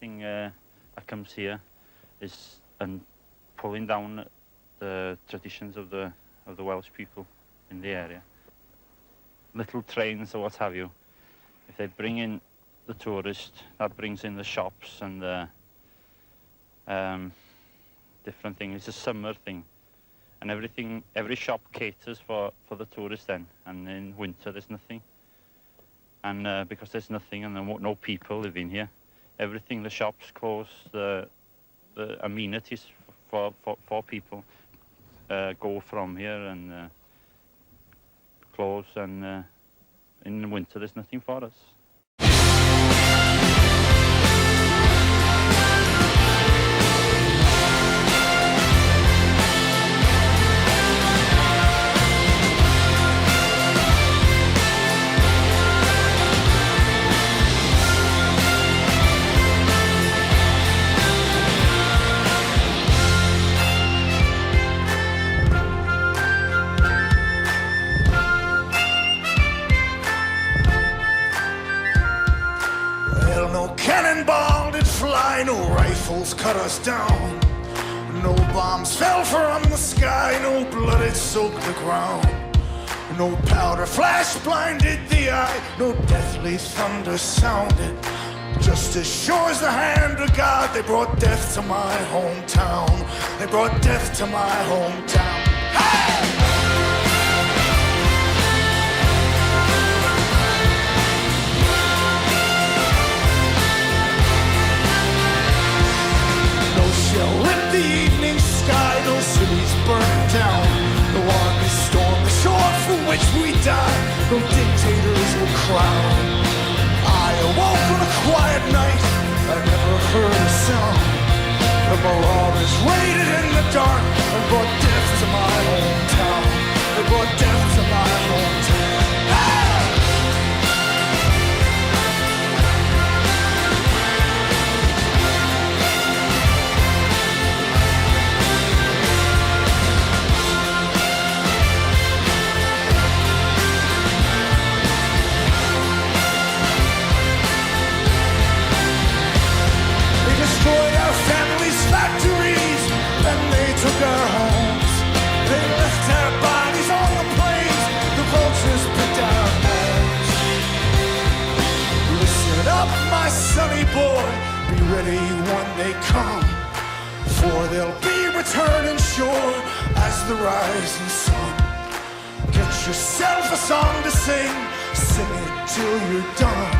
everything that comes here is pulling down the traditions of the Welsh people in the area. Little trains or what have you. If they bring in the tourist, that brings in the shops and the different things. It's a summer thing, and every shop caters for the tourist then, and in winter there's nothing. And because there's nothing and no people living here, everything, the shops close, the amenities for people go from here and close, and in winter there's nothing for us. Cannonball did fly, no rifles cut us down. No bombs fell from the sky, no blood had soaked the ground. No powder flash blinded the eye, no deathly thunder sounded. Just as sure as the hand of God, they brought death to my hometown. They brought death to my hometown. Hey! Lit the evening sky, no cities burned down. No armies stormed the shore for which we died. No dictators will crown. I awoke on a quiet night, I never heard a sound. The marauders raided in the dark and brought death to my hometown. They brought death to my hometown. Ah! Took our homes, they left our bodies on the plains, the vultures picked our bones. Listen up, my sonny boy, be ready when they come, for they'll be returning sure as the rising sun. Get yourself a song to sing, sing it till you're done.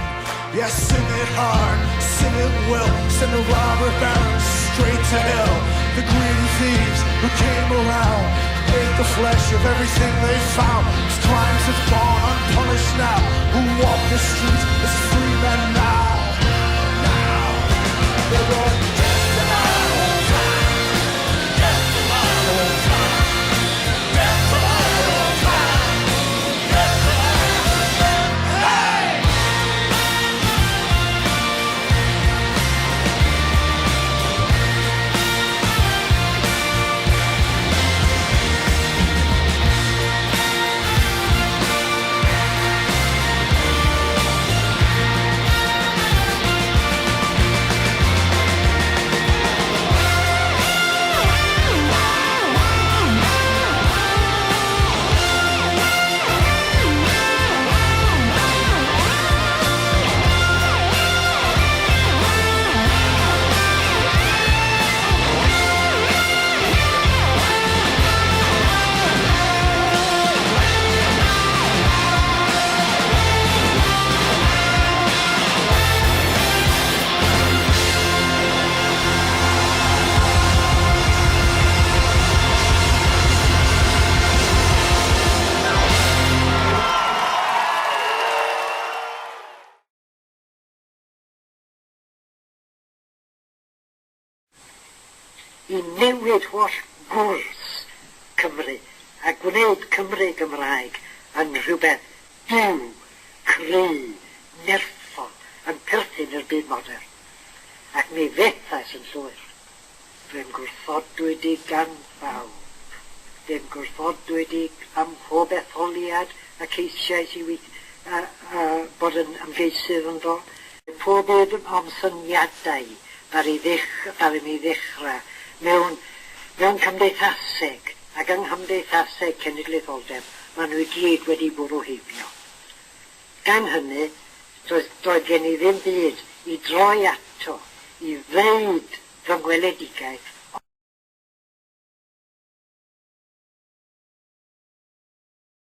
Yeah, sing it hard, sing it well, send the robber barons straight to hell. The greedy thieves who came around ate the flesh of everything they found. Whose crimes have gone unpunished now, who walk the streets as free men now. Now, they brought death to my hometown. Death to my hometown. Death to my hometown. Death to my hometown. Hey! I newid holl gwrs Cymru a gwneud Cymru Gymraeg yn rhywbeth byw, creu, nerthol, yn perthyn i'r byd modern. Ac mi fethais yn llwyr. Fe'n gwrthodwyd i gan bawb. Fe'n gwrthodwyd i am pob etholiad ac eisiau i bod yn ymgeisydd yn dod. Pob edd am syniadau ar i ddechrau mewn cymdeithaseg ac yng nghymdeithaseg cenedlaetholdeb maen nhw i gyd wedi bwrw heibio. Gan hynny, doedd gen i ddim byd i droi ato, i ddeud fy ngweledigaeth